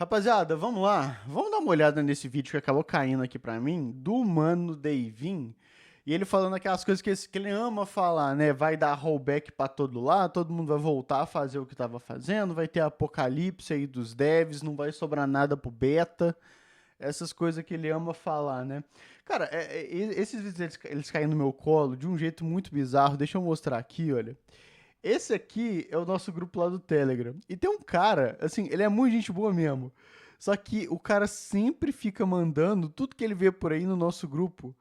Rapaziada, vamos lá. Vamos dar uma olhada nesse vídeo que acabou caindo aqui pra mim, do Mano Davin. E ele falando aquelas coisas que ele ama falar, né? Vai dar rollback pra todo lado, todo mundo vai voltar a fazer o que tava fazendo, vai ter apocalipse aí dos devs, não vai sobrar nada pro beta. Essas coisas que ele ama falar, né? Cara, esses vídeos eles caem no meu colo de um jeito muito bizarro. Deixa eu mostrar aqui, olha. Esse aqui é o nosso grupo lá do Telegram. E tem um cara, assim, ele é muito gente boa mesmo. Só que o cara sempre fica mandando tudo que ele vê por aí no nosso grupo.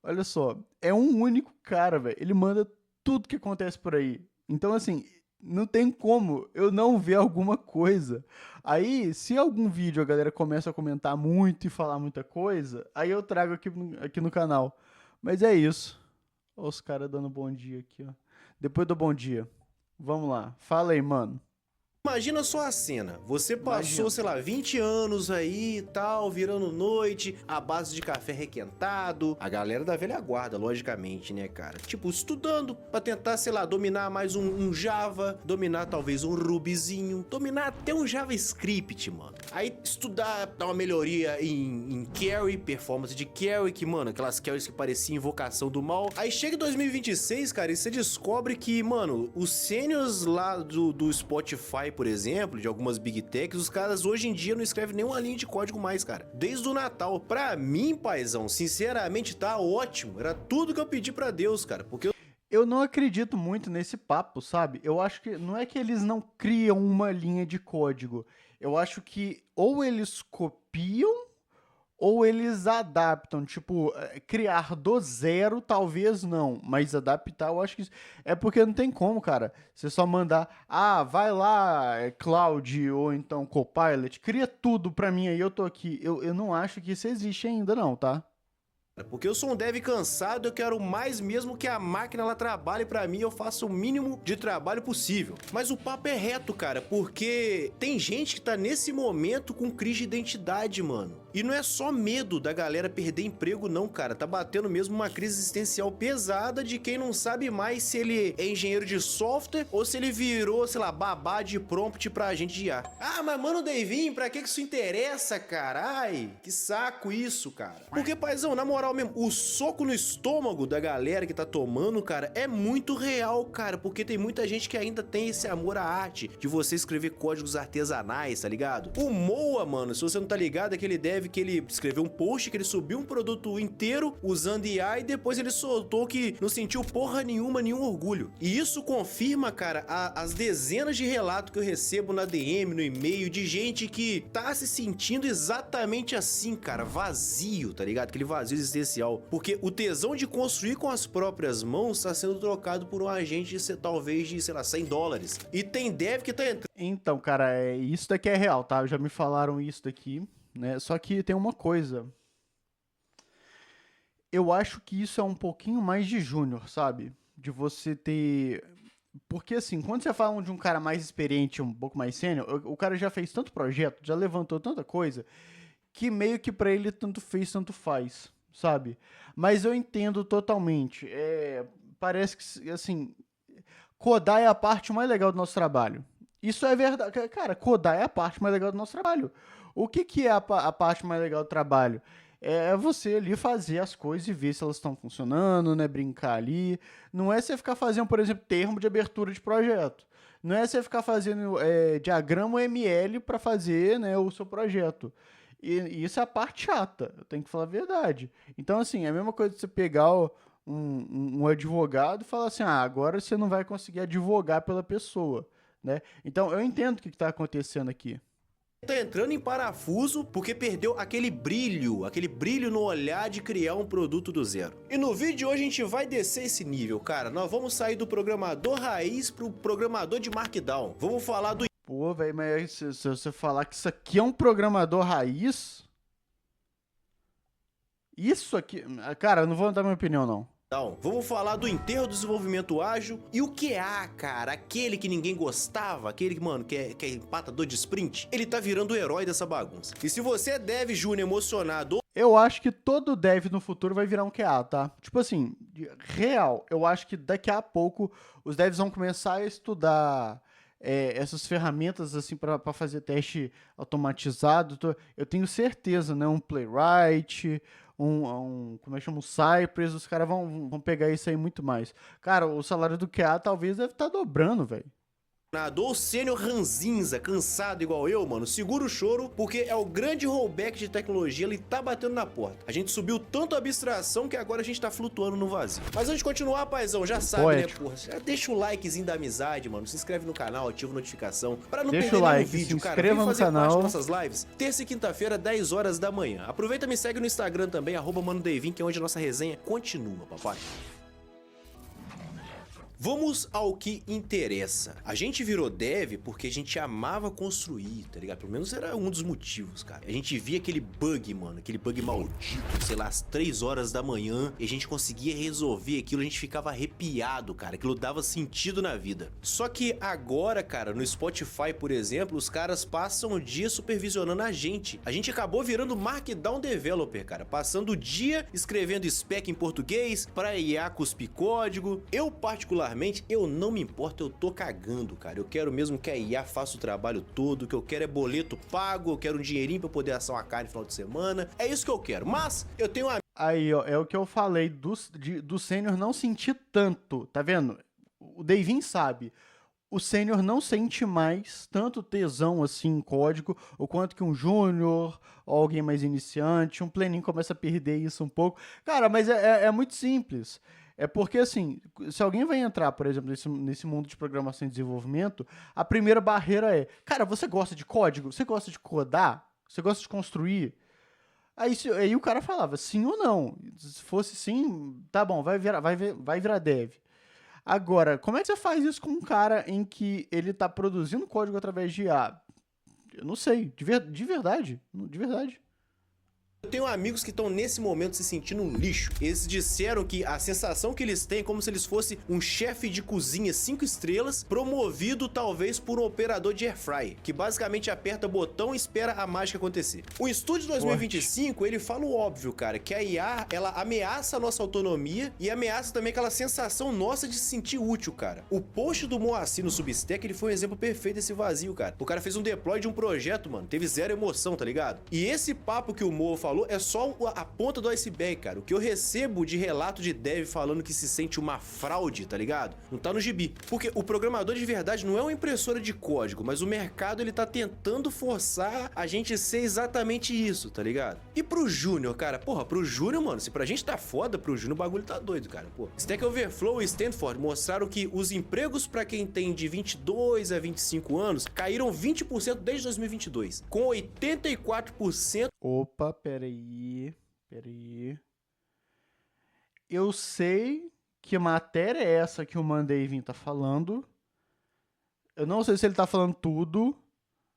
Olha só, é um único cara, velho. Ele manda tudo que acontece por aí. Então, assim, não tem como eu não ver alguma coisa. Aí, se algum vídeo a galera começa a comentar muito e falar muita coisa, aí eu trago aqui no canal. Mas é isso. Olha os caras dando bom dia aqui, ó. Depois do bom dia. Vamos lá. Fala aí, mano. Imagina só a cena, você passou, Imagina. sei lá, 20 anos aí e tal, virando noite, à base de café requentado, a galera da velha guarda, logicamente, né, cara? Tipo, estudando pra tentar, sei lá, dominar mais um Java, dominar talvez um Rubyzinho, dominar até um JavaScript, mano. Aí estudar, dar uma melhoria em carry, performance de carry, que, mano, aquelas carries que pareciam invocação do mal. Aí chega em 2026, cara, e você descobre que, mano, os sêniors lá do Spotify, por exemplo, de algumas Big Techs, os caras hoje em dia não escrevem nenhuma linha de código mais, cara. Desde o Natal. Pra mim, paizão, sinceramente, tá ótimo. Era tudo que eu pedi pra Deus, cara. Porque Eu não acredito muito nesse papo, sabe? Eu acho que não é que eles não criam uma linha de código. Eu acho que ou eles copiam ou eles adaptam. Tipo, criar do zero, talvez não. Mas adaptar, eu acho que é porque não tem como, cara. Você só mandar, vai lá, Cloud ou então Copilot, cria tudo pra mim aí, eu tô aqui. Eu não acho que isso existe ainda, não, tá? Porque eu sou um dev cansado, eu quero mais mesmo que a máquina ela trabalhe pra mim, eu faço o mínimo de trabalho possível. Mas o papo é reto, cara, porque tem gente que tá nesse momento com crise de identidade, mano. E não é só medo da galera perder emprego não, cara, tá batendo mesmo uma crise existencial pesada de quem não sabe mais se ele é engenheiro de software ou se ele virou, sei lá, babá de prompt pra agente de IA. Mas mano, Davin, pra que isso interessa, cara? Ai, que saco isso, cara. Porque, paizão, na moral mesmo, o soco no estômago da galera que tá tomando, cara, é muito real, cara, porque tem muita gente que ainda tem esse amor à arte de você escrever códigos artesanais, tá ligado? O Moa, mano, se você não tá ligado, é aquele dev que ele escreveu um post, que ele subiu um produto inteiro usando IA e depois ele soltou que não sentiu porra nenhuma, nenhum orgulho. E isso confirma, cara, as dezenas de relatos que eu recebo na DM, no e-mail, de gente que tá se sentindo exatamente assim, cara, vazio, tá ligado? Aquele vazio existencial. Porque o tesão de construir com as próprias mãos tá sendo trocado por um agente, talvez de, sei lá, $100. E tem dev que tá entrando. Então, cara, isso daqui é real, tá? Já me falaram isso daqui, né? Só que tem uma coisa. Eu acho que isso é um pouquinho mais de júnior, sabe? De você ter. Porque assim, quando você fala de um cara mais experiente, um pouco mais sênior, o cara já fez tanto projeto, já levantou tanta coisa, que meio que pra ele tanto fez, tanto faz, sabe? Mas eu entendo totalmente. Parece que, assim, codar é a parte mais legal do nosso trabalho. Isso é verdade. Cara, codar é a parte mais legal do nosso trabalho. O que é a parte mais legal do trabalho? É você ali fazer as coisas e ver se elas estão funcionando, né? Brincar ali. Não é você ficar fazendo, por exemplo, termo de abertura de projeto. Não é você ficar fazendo diagrama ML para fazer, né, o seu projeto. E isso é a parte chata, eu tenho que falar a verdade. Então, assim, é a mesma coisa de você pegar um advogado e falar assim: agora você não vai conseguir advogar pela pessoa, né? Então, eu entendo o que está acontecendo aqui. Tá entrando em parafuso porque perdeu aquele brilho no olhar de criar um produto do zero. E no vídeo de hoje a gente vai descer esse nível, cara. Nós vamos sair do programador raiz pro programador de Markdown. Vamos falar do Pô, velho, mas se você falar que isso aqui é um programador raiz, isso aqui. Cara, eu não vou dar minha opinião, não. Vamos falar do enterro do desenvolvimento ágil e o QA, cara, aquele que ninguém gostava, aquele, mano, que é empatador de sprint, ele tá virando o herói dessa bagunça. E se você é dev júnior emocionado. Eu acho que todo dev no futuro vai virar um QA, tá? Tipo assim, real, eu acho que daqui a pouco os devs vão começar a estudar essas ferramentas assim para fazer teste automatizado, eu tenho certeza, né? Um Playwright, como é que chama? Um Cypress, os caras vão pegar isso aí muito mais. Cara, o salário do QA talvez deve estar dobrando, velho. Ou sênior ranzinza, cansado igual eu, mano, segura o choro, porque é o grande rollback de tecnologia, ele tá batendo na porta. A gente subiu tanto a abstração que agora a gente tá flutuando no vazio. Mas antes de continuar, paizão, já sabe, Poético. né, porra? Já deixa o likezinho da amizade, mano, se inscreve no canal, ativa a notificação, pra não Deixa perder o like, nenhum vídeo, se cara. inscreva Vem no fazer parte canal. das nossas lives, terça e quinta-feira, 10 horas da manhã. Aproveita e me segue no Instagram também, @manodevin, que é onde a nossa resenha continua, papai. Vamos ao que interessa. A gente virou dev porque a gente amava construir, tá ligado? Pelo menos era um dos motivos, cara. A gente via aquele bug, mano, aquele bug maldito, sei lá, às 3 horas da manhã, e a gente conseguia resolver aquilo, a gente ficava arrepiado, cara. Aquilo dava sentido na vida. Só que agora, cara, no Spotify, por exemplo, os caras passam o dia supervisionando a gente. A gente acabou virando Markdown Developer, cara, passando o dia escrevendo spec em português pra IA cuspir código. Eu, particularmente, eu não me importo, eu tô cagando, cara. Eu quero mesmo que a IA faça o trabalho todo, o que eu quero é boleto pago, eu quero um dinheirinho pra poder assar uma carne no final de semana. É isso que eu quero. Mas eu tenho uma... Aí, ó, é o que eu falei do sênior não sentir tanto, tá vendo? O Davin sabe. O sênior não sente mais tanto tesão assim em código, o quanto que um júnior, ou alguém mais iniciante, um pleninho começa a perder isso um pouco. Cara, mas é muito simples. É porque, assim, se alguém vai entrar, por exemplo, nesse mundo de programação e desenvolvimento, a primeira barreira é, cara, você gosta de código? Você gosta de codar? Você gosta de construir? Aí o cara falava sim ou não. Se fosse sim, tá bom, vai virar dev. Agora, como é que você faz isso com um cara em que ele tá produzindo código através de IA? Eu não sei, de verdade. Eu tenho amigos que estão nesse momento se sentindo um lixo. Eles disseram que a sensação que eles têm é como se eles fossem um chefe de cozinha 5 estrelas, promovido talvez por um operador de airfryer, que basicamente aperta botão e espera a mágica acontecer. O Estúdio 2025, ele fala o óbvio, cara, que a IA, ela ameaça a nossa autonomia e ameaça também aquela sensação nossa de se sentir útil, cara. O post do Moacir no Substack, ele foi um exemplo perfeito desse vazio, cara. O cara fez um deploy de um projeto, mano, teve zero emoção, tá ligado? E esse papo que o Mo falou é só a ponta do iceberg, cara. O que eu recebo de relato de dev falando que se sente uma fraude, tá ligado? Não tá no gibi. Porque o programador de verdade não é uma impressora de código, mas o mercado, ele tá tentando forçar a gente ser exatamente isso, tá ligado? E pro júnior, cara, porra, pro júnior, mano, se pra gente tá foda, pro júnior o bagulho tá doido, cara, pô. Stack Overflow e Stanford mostraram que os empregos pra quem tem de 22 a 25 anos caíram 20% desde 2022, com 84%. Opa, peraí. Eu sei que matéria é essa que o Mandavin tá falando. Eu não sei se ele tá falando tudo,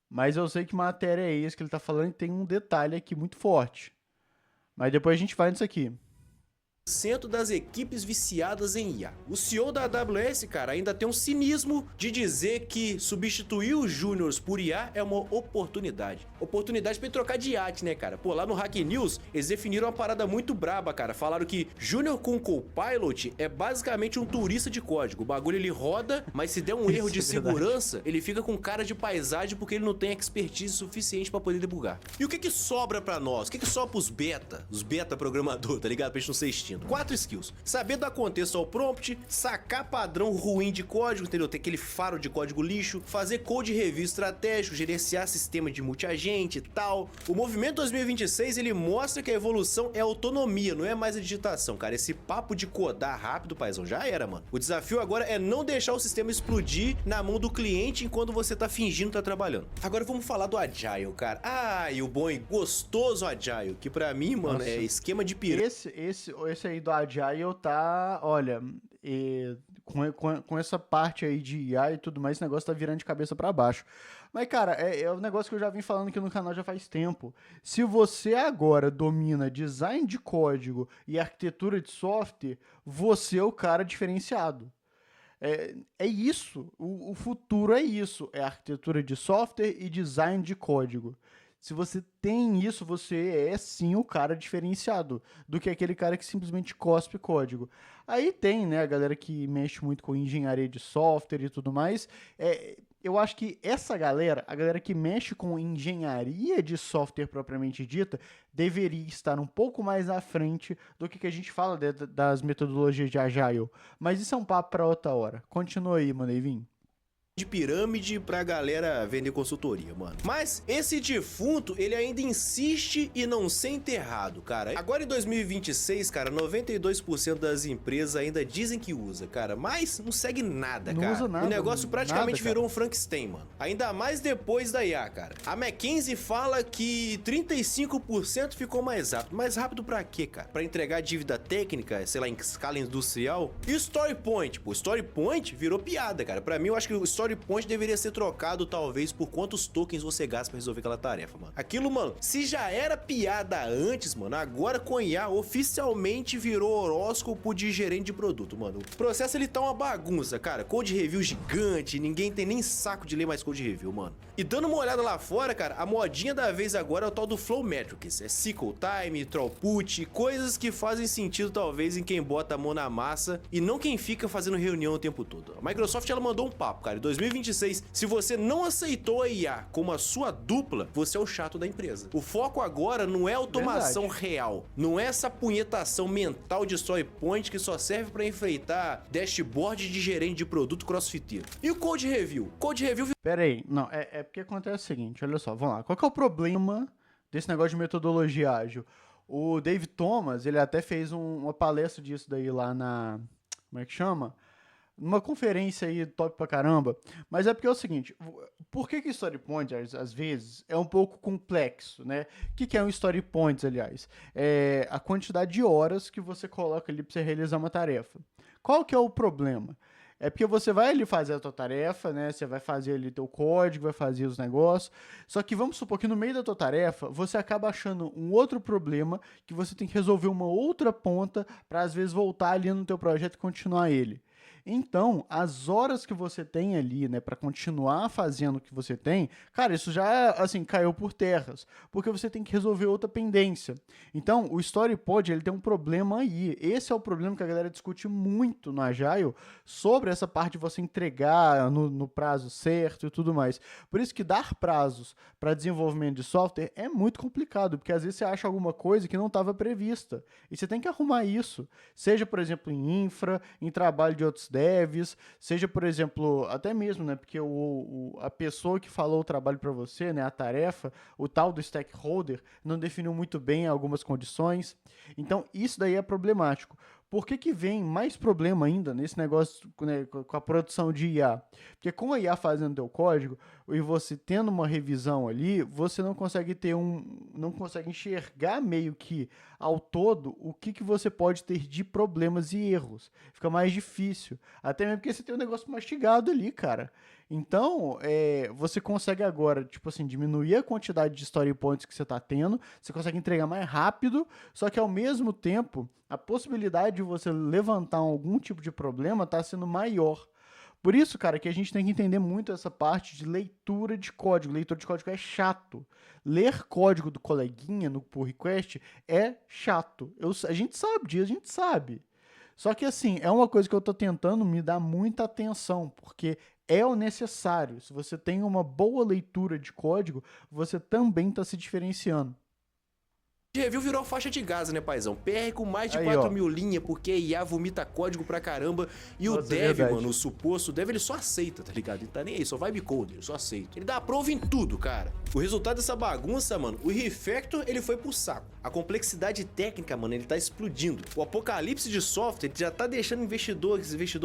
mas eu sei que matéria é essa que ele tá falando e tem um detalhe aqui muito forte. Mas depois a gente vai nisso aqui. Das equipes viciadas em IA. O CEO da AWS, cara, ainda tem um cinismo de dizer que substituir os júniors por IA é uma oportunidade. Oportunidade pra ele trocar de iate, né, cara? Pô, lá no Hack News, eles definiram uma parada muito braba, cara. Falaram que júnior com Copilot é basicamente um turista de código. O bagulho, ele roda, mas se der um erro de segurança, ele fica com cara de paisagem porque ele não tem expertise suficiente pra poder debugar. E o que que sobra pra nós? O que que sobra pros os beta programador, tá ligado? Pra gente não ser extinto. 4 skills: saber dar contexto ao prompt, sacar padrão ruim de código, entendeu? Ter aquele faro de código lixo, fazer code review estratégico, gerenciar sistema de multiagente e tal. O movimento 2026, ele mostra que a evolução é autonomia, não é mais a digitação, cara. Esse papo de codar rápido, paizão, já era, mano. O desafio agora é não deixar o sistema explodir na mão do cliente enquanto você tá fingindo tá trabalhando. Agora vamos falar do Agile, cara. Ah, e o bom e gostoso Agile, que pra mim, mano, é esquema de pirâmide. Esse aí do Agile tá, olha, com essa parte aí de IA e tudo mais, esse negócio tá virando de cabeça pra baixo. Mas, cara, é um negócio que eu já vim falando aqui no canal já faz tempo. Se você agora domina design de código e arquitetura de software, você é o cara diferenciado. É isso, o futuro é isso, é arquitetura de software e design de código. Se você tem isso, você é sim o cara diferenciado do que aquele cara que simplesmente cospe código. Aí tem, né, a galera que mexe muito com engenharia de software e tudo mais. Eu acho que essa galera, a galera que mexe com engenharia de software propriamente dita, deveria estar um pouco mais à frente do que a gente fala das metodologias de Agile. Mas isso é um papo para outra hora. Continua aí, Maneivinho. De pirâmide pra galera vender consultoria, mano. Mas esse defunto, ele ainda insiste em não ser enterrado, cara. Agora em 2026, cara, 92% das empresas ainda dizem que usa, cara, mas não segue nada, cara. Não usa nada. O negócio praticamente nada, virou um Frankenstein, mano. Ainda mais depois da IA, cara. A McKinsey fala que 35% ficou mais rápido. Mais rápido pra quê, cara? Pra entregar dívida técnica, sei lá, em escala industrial? E o StoryPoint? Pô, o StoryPoint virou piada, cara. Pra mim, eu acho que o StoryPoint deveria ser trocado, talvez, por quantos tokens você gasta pra resolver aquela tarefa, mano. Aquilo, mano, se já era piada antes, mano, agora com IA oficialmente virou horóscopo de gerente de produto, mano. O processo, ele tá uma bagunça, cara. Code review gigante, ninguém tem nem saco de ler mais code review, mano. E dando uma olhada lá fora, cara, a modinha da vez agora é o tal do Flow Metrics. É cycle time, throughput, coisas que fazem sentido, talvez, em quem bota a mão na massa e não quem fica fazendo reunião o tempo todo. A Microsoft, ela mandou um papo, cara. Em 2026, se você não aceitou a IA como a sua dupla, você é o chato da empresa. O foco agora não é automação real, não é essa punhetação mental de StoryPoint que só serve pra enfrentar dashboard de gerente de produto crossfiteiro. E o Code Review? Code Review... Pera aí, não, é porque acontece o seguinte, olha só, vamos lá. Qual que é o problema desse negócio de metodologia ágil? O Dave Thomas, ele até fez uma palestra disso daí lá na... Como é que chama? Numa conferência aí top pra caramba, mas é porque é o seguinte, por que Story Points, às vezes, é um pouco complexo, né? O que é um Story Points, aliás? É a quantidade de horas que você coloca ali pra você realizar uma tarefa. Qual que é o problema? É porque você vai ali fazer a tua tarefa, né? Você vai fazer ali teu código, vai fazer os negócios. Só que vamos supor que no meio da tua tarefa, você acaba achando um outro problema que você tem que resolver uma outra ponta para às vezes voltar ali no teu projeto e continuar ele. Então, as horas que você tem ali, né, para continuar fazendo o que você tem, cara, isso já, assim, caiu por terras, porque você tem que resolver outra pendência. Então, o StoryPod, ele tem um problema aí. Esse é o problema que a galera discute muito no Agile, sobre essa parte de você entregar no prazo certo e tudo mais. Por isso que dar prazos para desenvolvimento de software é muito complicado, porque às vezes você acha alguma coisa que não estava prevista, e você tem que arrumar isso. Seja, por exemplo, em infra, em trabalho de outros devs, seja, por exemplo, até mesmo, né, porque a pessoa que falou o trabalho para você, né, a tarefa, o tal do stakeholder, não definiu muito bem algumas condições. Então, isso daí é problemático. Por que vem mais problema ainda nesse negócio, né, com a produção de IA? Porque com a IA fazendo teu código e você tendo uma revisão ali, você não consegue não consegue enxergar meio que ao todo o que você pode ter de problemas e erros. Fica mais difícil. Até mesmo porque você tem um negócio mastigado ali, cara. Então, você consegue agora, tipo assim, diminuir a quantidade de story points que você está tendo, você consegue entregar mais rápido, só que ao mesmo tempo, a possibilidade de você levantar algum tipo de problema está sendo maior. Por isso, cara, que a gente tem que entender muito essa parte de leitura de código. Leitura de código é chato. Ler código do coleguinha no pull request é chato. A gente sabe disso, a gente sabe. Só que, assim, é uma coisa que eu tô tentando me dar muita atenção, porque é o necessário. Se você tem uma boa leitura de código, você também está se diferenciando. Review virou faixa de Gaza, né, paizão? PR com mais de Aí, 4.000 linhas, porque a IA vomita código pra caramba. E Nossa, o dev, verdade. mano, o suposto dev, ele só aceita, tá ligado? Ele tá nem aí, só vibe code, ele só aceita. Ele dá prova em tudo, cara. O resultado dessa bagunça, mano, o refactor, ele foi pro saco. A complexidade técnica, mano, ele tá explodindo. O apocalipse de software já tá deixando investidor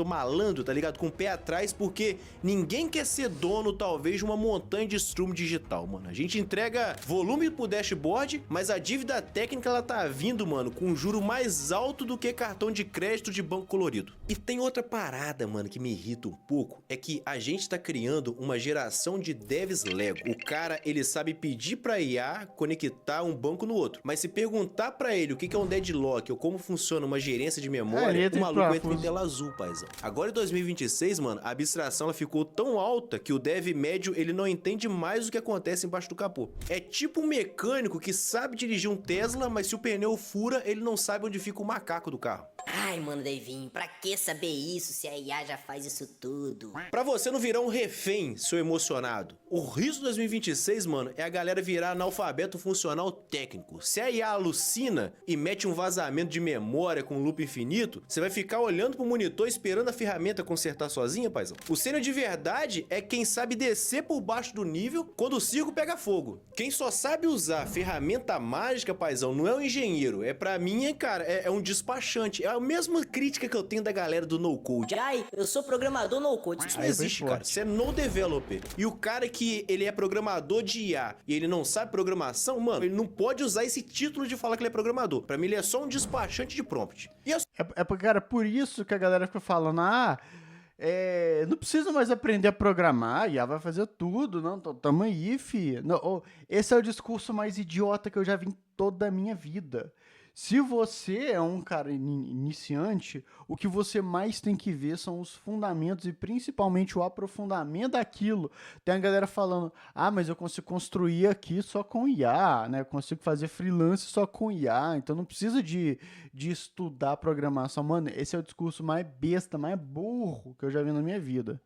malandro, tá ligado? Com o pé atrás, porque ninguém quer ser dono, talvez, de uma montanha de Strum digital, mano. A gente entrega volume pro dashboard, mas a dívida a técnica ela tá vindo, mano, com um juro mais alto do que cartão de crédito de banco colorido. E tem outra parada, mano, que me irrita um pouco, é que a gente tá criando uma geração de devs Lego. O cara, ele sabe pedir pra IA conectar um banco no outro, mas se perguntar pra ele o que é um deadlock ou como funciona uma gerência de memória, o maluco entra em tela azul, paizão. Agora em 2026, mano, a abstração ela ficou tão alta que o dev médio ele não entende mais o que acontece embaixo do capô. É tipo um mecânico que sabe dirigir um Tesla, mas se o pneu fura, ele não sabe onde fica o macaco do carro. Ai, mano, Davinho, pra que saber isso se a IA já faz isso tudo? Pra você não virar um refém, seu emocionado. O risco 2026, mano, é a galera virar analfabeto funcional técnico. Se a IA alucina e mete um vazamento de memória com loop infinito, você vai ficar olhando pro monitor esperando a ferramenta consertar sozinha, paizão? O sênior de verdade é quem sabe descer por baixo do nível quando o circo pega fogo. Quem só sabe usar ferramenta mágica, paizão, não é um engenheiro. É pra mim, cara, é um despachante. É a mesma crítica que eu tenho da galera do no-code. Ai, eu sou programador no-code. Isso não existe, cara. Você é no-developer. E o cara que ele é programador de IA e ele não sabe programação, mano, ele não pode usar esse título de falar que ele é programador. Pra mim, ele é só um despachante de prompt. E cara, por isso que a galera fica falando, não precisa mais aprender a programar, a IA vai fazer tudo, não, tamo aí, fi. Não, esse é o discurso mais idiota que eu já vi em toda a minha vida. Se você é um cara iniciante, o que você mais tem que ver são os fundamentos e principalmente o aprofundamento daquilo. Tem a galera falando, mas eu consigo construir aqui só com IA, né? Eu consigo fazer freelance só com IA, então não precisa de estudar programação. Mano, esse é o discurso mais besta, mais burro que eu já vi na minha vida.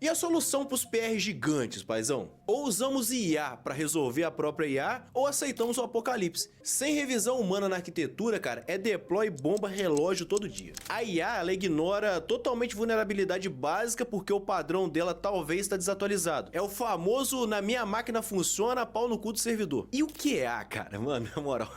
E a solução pros PR gigantes, paizão? Ou usamos IA pra resolver a própria IA, ou aceitamos o apocalipse. Sem revisão humana na arquitetura, cara, é deploy bomba relógio todo dia. A IA, ela ignora totalmente vulnerabilidade básica porque o padrão dela talvez está desatualizado. É o famoso, na minha máquina funciona, pau no cu do servidor. E o QA, cara? Mano, na moral,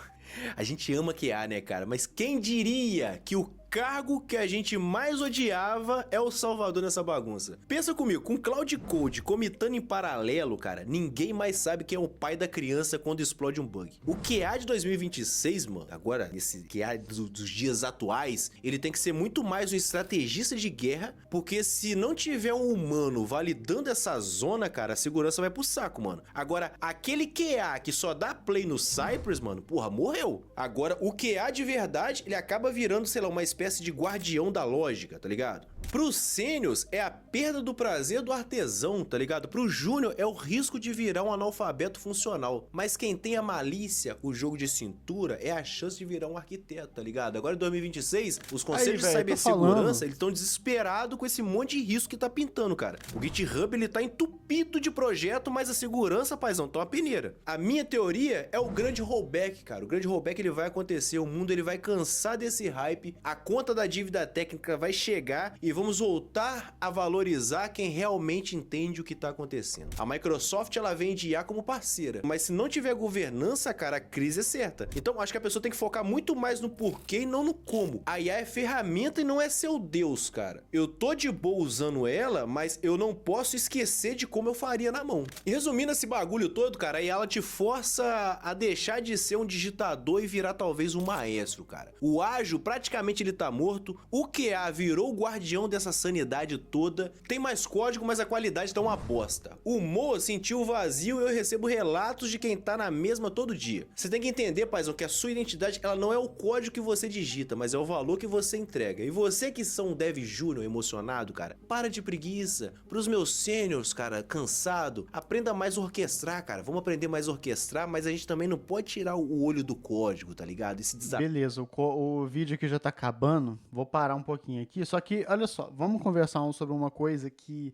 a gente ama QA, né, cara? Mas quem diria que o cargo que a gente mais odiava é o salvador nessa bagunça. Pensa comigo, com Cloud Code comitando em paralelo, cara, ninguém mais sabe quem é o pai da criança quando explode um bug. O QA de 2026, mano, agora, esse QA dos dias atuais, ele tem que ser muito mais um estrategista de guerra, porque se não tiver um humano validando essa zona, cara, a segurança vai pro saco, mano. Agora, aquele QA que só dá play no Cypress, mano, porra, morreu. Agora, o QA de verdade, ele acaba virando, sei lá, uma espécie de guardião da lógica, tá ligado? Pros sêniors é a perda do prazer do artesão, tá ligado? Pro júnior é o risco de virar um analfabeto funcional. Mas quem tem a malícia, o jogo de cintura, é a chance de virar um arquiteto, tá ligado? Agora em 2026, os conselhos de cibersegurança, eles estão desesperados com esse monte de risco que tá pintando, cara. O GitHub, ele tá entupido de projeto, mas a segurança, paizão, tá uma peneira. A minha teoria é o grande rollback, cara. O grande rollback, ele vai acontecer, o mundo, ele vai cansar desse hype, a conta da dívida técnica vai chegar e vamos voltar a valorizar quem realmente entende o que tá acontecendo. A Microsoft, ela vende IA como parceira, mas se não tiver governança, cara, a crise é certa. Então, acho que a pessoa tem que focar muito mais no porquê e não no como. A IA é ferramenta e não é seu Deus, cara. Eu tô de boa usando ela, mas eu não posso esquecer de como eu faria na mão. E resumindo esse bagulho todo, cara, a IA, ela te força a deixar de ser um digitador e virar talvez um maestro, cara. O ágil, praticamente ele tá morto. O QA virou o guardião dessa sanidade toda. Tem mais código, mas a qualidade tá uma bosta. O Mo sentiu o vazio e eu recebo relatos de quem tá na mesma todo dia. Você tem que entender, paizão, que a sua identidade, ela não é o código que você digita, mas é o valor que você entrega. E você que são um dev júnior emocionado, cara, para de preguiça. Pros meus sêniors, cara, cansado, aprenda mais a orquestrar, cara. Vamos aprender mais a orquestrar, mas a gente também não pode tirar o olho do código, tá ligado? Esse desafio. Beleza, o vídeo aqui já tá acabando. Vou parar um pouquinho aqui. Só que, olha só, vamos conversar sobre uma coisa que,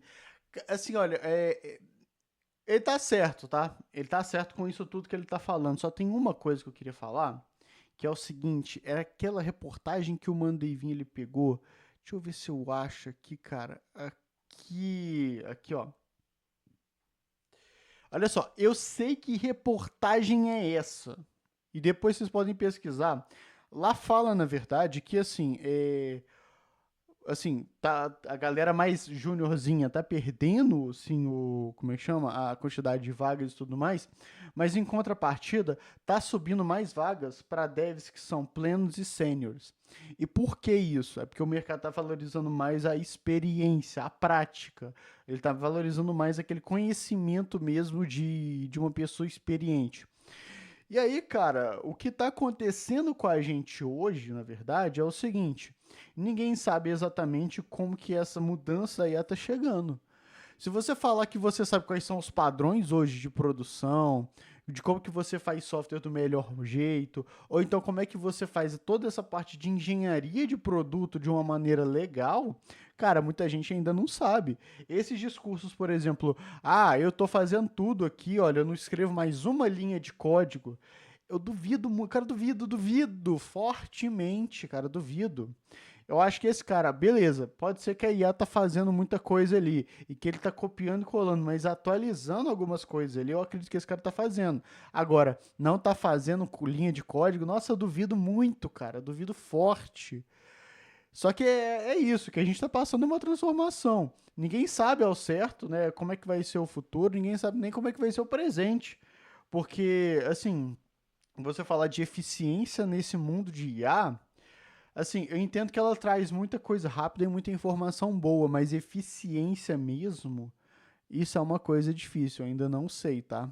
assim, olha, ele tá certo, tá? Ele tá certo com isso tudo que ele tá falando. Só tem uma coisa que eu queria falar, que é o seguinte, era aquela reportagem que o Mandavinho ele pegou. Deixa eu ver se eu acho aqui, cara. Aqui, ó. Olha só, eu sei que reportagem é essa. E depois vocês podem pesquisar. Lá fala, na verdade, que assim, assim, tá, a galera mais juniorzinha tá perdendo, assim, como é que chama? A quantidade de vagas e tudo mais, mas em contrapartida, tá subindo mais vagas para devs que são plenos e sêniores. E por que isso? É porque o mercado tá valorizando mais a experiência, a prática. Ele tá valorizando mais aquele conhecimento mesmo de uma pessoa experiente. E aí, cara, o que tá acontecendo com a gente hoje, na verdade, é o seguinte: ninguém sabe exatamente como que essa mudança aí tá chegando. Se você falar que você sabe quais são os padrões hoje de produção, de como que você faz software do melhor jeito, ou então como é que você faz toda essa parte de engenharia de produto de uma maneira legal, cara, muita gente ainda não sabe. Esses discursos, por exemplo, eu tô fazendo tudo aqui, olha, eu não escrevo mais uma linha de código. Eu duvido, cara, duvido fortemente, cara, duvido. Eu acho que esse cara, beleza, pode ser que a IA tá fazendo muita coisa ali e que ele tá copiando e colando, mas atualizando algumas coisas ali, eu acredito que esse cara tá fazendo. Agora, não tá fazendo linha de código, nossa, eu duvido muito, cara, eu duvido forte. Só que é isso, que a gente tá passando uma transformação. Ninguém sabe ao certo, né, como é que vai ser o futuro, ninguém sabe nem como é que vai ser o presente. Porque, assim, você falar de eficiência nesse mundo de IA, assim, eu entendo que ela traz muita coisa rápida e muita informação boa, mas eficiência mesmo, isso é uma coisa difícil, eu ainda não sei, tá?